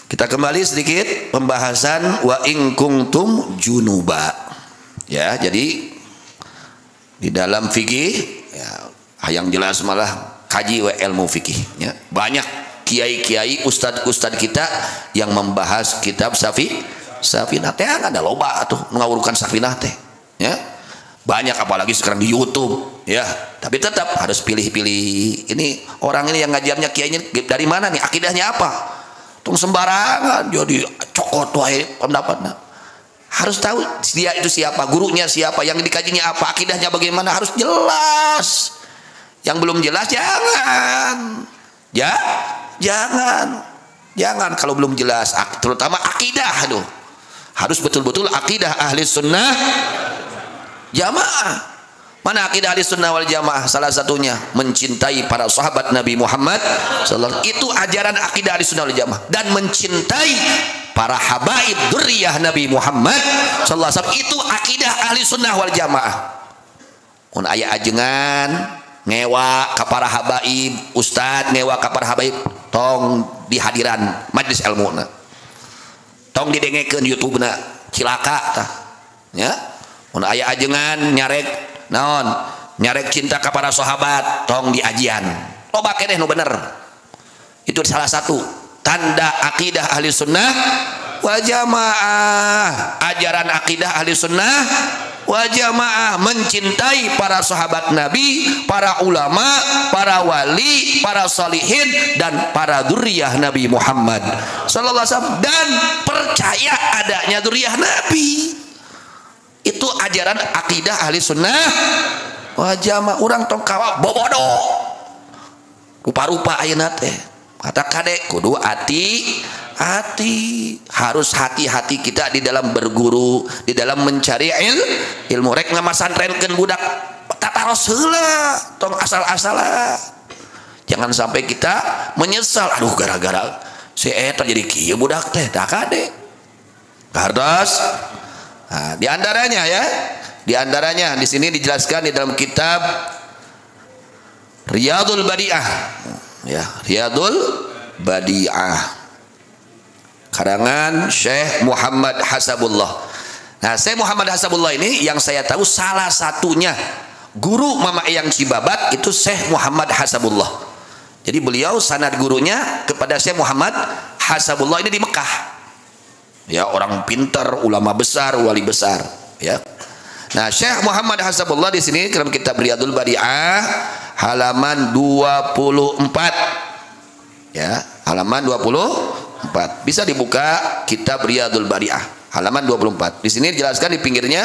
Kita kembali sedikit pembahasan wa in kuntum junuba. Ya, jadi di dalam fikih ya, yang jelas malah kaji ilmu fikih ya. Banyak kiai-kiai, ustad-ustad kita yang membahas kitab Safinah teh ada loba atuh ngawurukan Safinah teh ya. Banyak apalagi sekarang di YouTube ya. Tapi tetap harus pilih-pilih. Ini orang ini yang ngajarnya kiainya dari mana nih? Akidahnya apa? Tung sembarangan jadi cokot wae pendapatnya. Harus tahu dia itu siapa, gurunya siapa, yang dikajinya apa, akidahnya bagaimana, harus jelas. Yang belum jelas jangan. Ya, jangan kalau belum jelas, terutama akidah aduh. Harus betul-betul akidah ahli sunnah jamaah. Mana akidah ahli sunnah wal jamaah? Salah satunya mencintai para sahabat Nabi Muhammad sallallahu. Itu ajaran akidah ahli sunnah wal jamaah. Dan mencintai para habaib dzurriyyah Nabi Muhammad sallallahu alaihi wasallam. Itu akidah ahli sunnah wal jamaah. Mun aya ajengan ngewa ka para habaib, ustad ngewa ka para habaib, tong di hadiran majlis ilmuna, tong didengekeun YouTube-na cilaka tah ya. Mun aya ajengan nyarek naon, nyarek cinta ka para sahabat, tong di ajian loba keneh nu bener. Itu salah satu tanda akidah ahli sunnah wal jamaah. Ajaran akidah ahli sunnah wal jamaah mencintai para sahabat Nabi, para ulama, para wali, para salihin, dan para dzurriyyah Nabi Muhammad sallallahu alaihi wasallam, dan percaya adanya dzurriyyah Nabi. Itu ajaran akidah ahli sunnah wal jamaah. Urang tong kawa bobodo rupa-rupa ayeuna teh. Kata kadek kudu hati, harus hati-hati kita di dalam berguru, di dalam mencari ilmu. Rek ngamasantrenkeun budak tataros heula, tong asal-asalan. Jangan sampai kita menyesal, aduh gara-gara si eta jadi kieu budak teh. Tah kadek kartos. Nah, di antaranya di sini dijelaskan di dalam kitab Riyadul Badi'ah ya, Riyadul Badi'ah karangan Syekh Muhammad Hasabullah. Nah, Syekh Muhammad Hasabullah ini yang saya tahu salah satunya guru Mama Eyang Cibabat itu Syekh Muhammad Hasabullah. Jadi beliau sanad gurunya kepada Syekh Muhammad Hasabullah ini di Mekah. Ya, orang pintar, ulama besar, wali besar ya. Nah, Syekh Muhammad Hasabullah di sini dalam kitab Riyadul Badi'ah halaman 24 ya, halaman 24 bisa dibuka kitab Riyadul Badi'ah halaman 24. Di sini dijelaskan di pinggirnya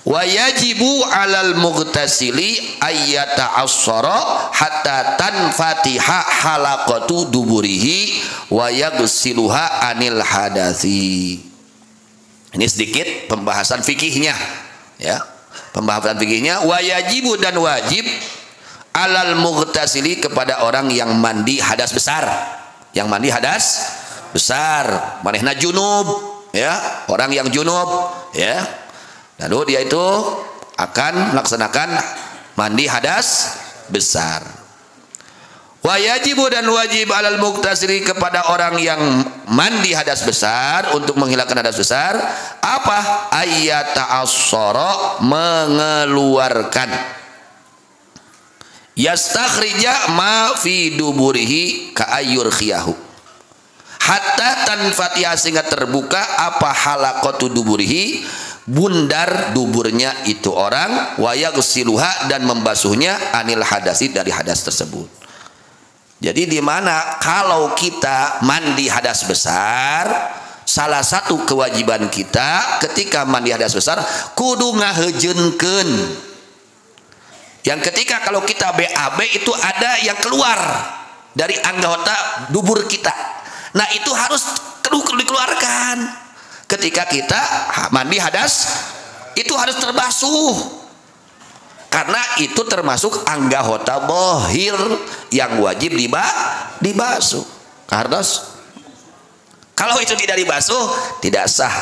wa yajibu 'alal mughtasili ayyata as-sara hatta tanfatiha halaqatu duburihi wa yaghsiluha anil hadasi. Ini sedikit pembahasan fikihnya ya. Pembahasan fikihnya wa yajibu dan wajib 'alal mughtasili kepada orang yang mandi hadas besar. Yang mandi hadas besar, manehna junub ya, orang yang junub ya. Lalu dia itu akan melaksanakan mandi hadas besar. Wa yajibu dan wajib alal mughtasili kepada orang yang mandi hadas besar, untuk menghilangkan hadas besar apa? Ayyata as-sara, mengeluarkan, yastakhrija ma fi duburihi ka ayyur khiyahu, hatta tanfatiha, sehingga terbuka apa halaqatu duburihi, bundar duburnya itu orang, wa yaghsiluha, dan membasuhnya anil hadasi, dari hadas tersebut. Jadi di mana kalau kita mandi hadas besar, salah satu kewajiban kita ketika mandi hadas besar kudu ngahejeunkeun. Yang ketika kalau kita BAB itu ada yang keluar dari anggota dubur kita. Nah, itu harus dikeluarkan. Ketika kita mandi hadas itu harus terbasuh, karena itu termasuk anggota bohir yang wajib dibasuh. Karena kalau itu tidak dibasuh tidak sah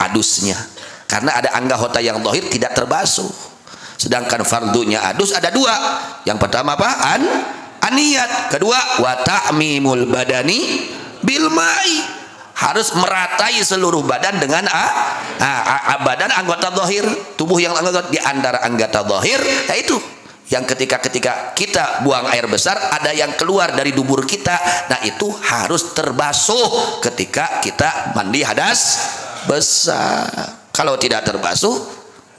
adusnya, karena ada anggota yang bohir tidak terbasuh. Sedangkan fardunya adus ada dua. Yang pertama apa? Aniyat. Kedua wa ta'mimul badani bil ma'i, harus meratai seluruh badan dengan badan anggota zahir, tubuh yang anggota di antara anggota zahir, yaitu yang ketika kita buang air besar ada yang keluar dari dubur kita, nah itu harus terbasuh ketika kita mandi hadas besar. Kalau tidak terbasuh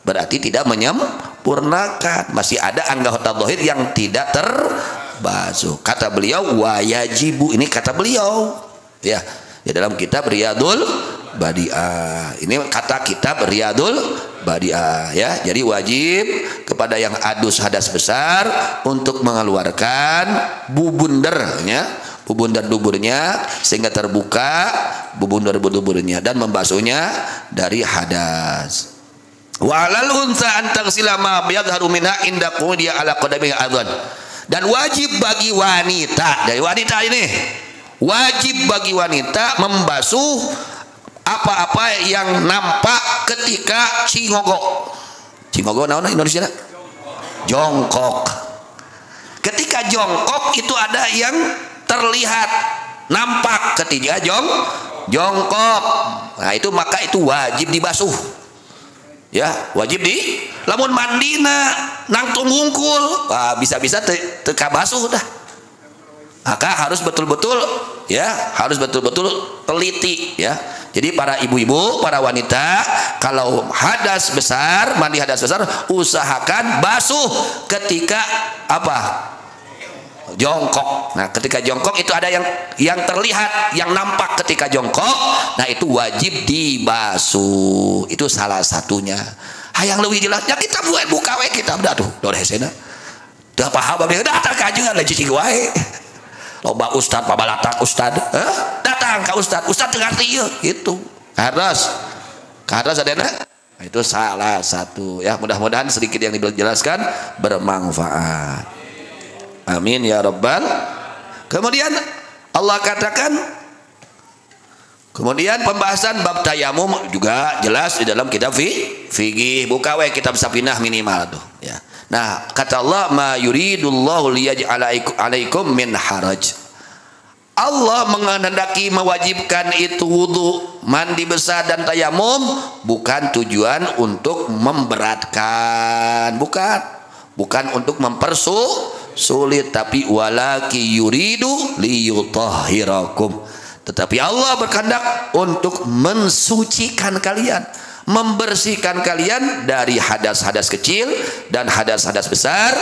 berarti tidak menyempurnakan, masih ada anggota zahir yang tidak terbasuh. Kata beliau wayajibu, ini kata beliau ya. Di dalam kitab Riyadul Badi'ah. Ini kata kitab Riyadul Badi'ah ya. Jadi wajib kepada yang adus hadas besar untuk mengeluarkan bubundernya, bubundur duburnya sehingga terbuka bubundur duburnya dan membasuhnya dari hadas. Wa 'alal unsa an taghsila ma yadhharu minha inda qudiya ala qadamihi adhan. Dan wajib bagi wanita, dari wanita ini wajib bagi wanita membasuh apa-apa yang nampak ketika cingogok. Cingogok naon Indonesia? Jongkok. Ketika jongkok itu ada yang terlihat nampak ketika jongkok. Nah itu maka itu wajib dibasuh. Ya, wajib di lamun mandina nang tunggungkul, bisa-bisa teka basuh dah. Maka harus betul-betul ya, harus betul-betul teliti ya. Jadi para ibu-ibu, para wanita kalau hadas besar, mandi hadas besar, usahakan basuh ketika apa? Jongkok. Nah, ketika jongkok itu ada yang terlihat, yang nampak ketika jongkok, nah itu wajib dibasuh. Itu salah satunya. Hayang leuwih jelasnya kita buka we kita aduh, dor hesena. Teu paham abdi datang ka ajeungan lah cicing wae. Loba ustad pabalatak ustad, datang ke ustad teu ngarti ieu gitu. Karas adena. Nah, itu salah satu ya, mudah-mudahan sedikit yang dijelaskan bermanfaat. Amin ya rabbal. Kemudian Allah katakan, kemudian pembahasan bab tayamum juga jelas di dalam kitab fikih. Buka we kitab Sapinah minimal tuh ya. Nah, kata Allah ma yuridullahu liyaj'ala 'alaikum min haraj. Allah menghendaki mewajibkan itu wudu, mandi besar dan tayamum bukan tujuan untuk memberatkan, bukan untuk mempersulit, tapi walaki yuridu liyutahhirakum. Tetapi Allah berkehendak untuk mensucikan kalian, membersihkan kalian dari hadas-hadas kecil dan hadas-hadas besar,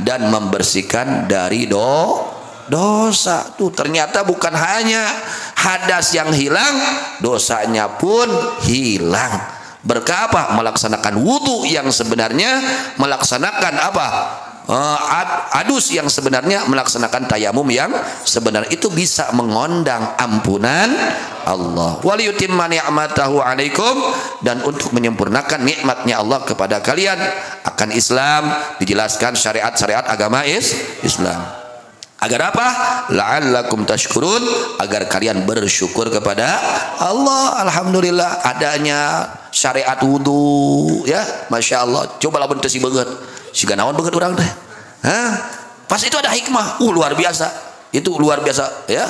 dan membersihkan dari dosa. Tuh ternyata bukan hanya hadas yang hilang, dosanya pun hilang. Berkah apa? Melaksanakan wudu yang sebenarnya, melaksanakan apa? Adus yang sebenarnya, melaksanakan tayamum yang sebenarnya, itu bisa mengundang ampunan Allah. Waliyutimma ni'matahu 'alaikum, dan untuk menyempurnakan nikmatnya Allah kepada kalian akan Islam, dijelaskan syariat-syariat agama Islam. Agar apa? La'allakum tashkurun, agar kalian bersyukur kepada Allah. Alhamdulillah adanya syariat wudu ya, Masya Allah. Coba lah bentesi banget siga naon banget orang teh. Pas itu ada hikmah luar biasa. Itu luar biasa ya.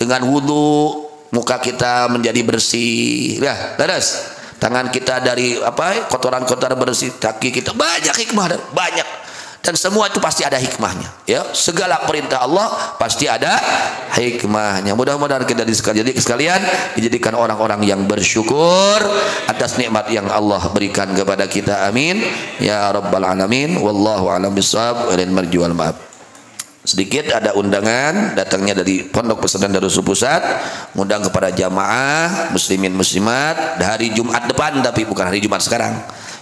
Dengan wudu muka kita menjadi bersih ya, beres. Tangan kita dari apa? Kotoran-kotoran bersih, kaki kita banyak hikmah, banyak. Dan semua itu pasti ada hikmahnya ya. Segala perintah Allah pasti ada hikmahnya. Mudah-mudahan kita sekalian dijadikan orang-orang yang bersyukur atas nikmat yang Allah berikan kepada kita. Amin ya rabbal alamin. Wallahu a'lam bishawab. Marjual maaf. Sedikit ada undangan datangnya dari Pondok Pesantren Darussul Pusat, ngundang kepada jamaah muslimin muslimat hari Jumat depan, tapi bukan hari Jumat sekarang.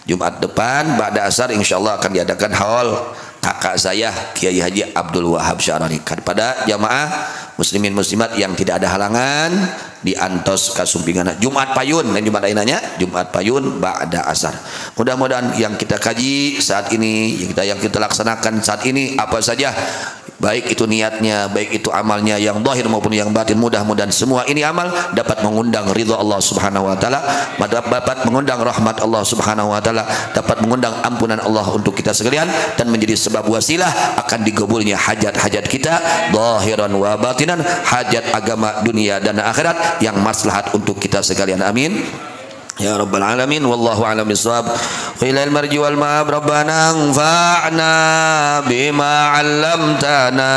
Jumat depan ba'da asar insyaallah akan diadakan haul kakak saya Kiai Haji Abdul Wahab Syarani kepada jamaah muslimin muslimat yang tidak ada halangan di Antos Kasumpingan Jumat Payun, dan Jumat lainnya Jumat Payun ba'da asar. Mudah-mudahan yang kita kaji saat ini, yang kita laksanakan saat ini apa saja baik itu niatnya, baik itu amalnya yang zahir maupun yang batin. Mudah-mudahan semua ini amal dapat mengundang ridha Allah Subhanahu wa taala, dapat mengundang rahmat Allah Subhanahu wa taala, dapat mengundang ampunan Allah untuk kita sekalian, dan menjadi sebab wasilah akan digabulnya hajat-hajat kita zahiran wa batinan, hajat agama dunia dan akhirat yang maslahat untuk kita sekalian. Amin ya rabbal alamin. Wallahu a'lam bissawab. Qilal marji wal ma'ab rabbana anfa'na bima 'allamtana.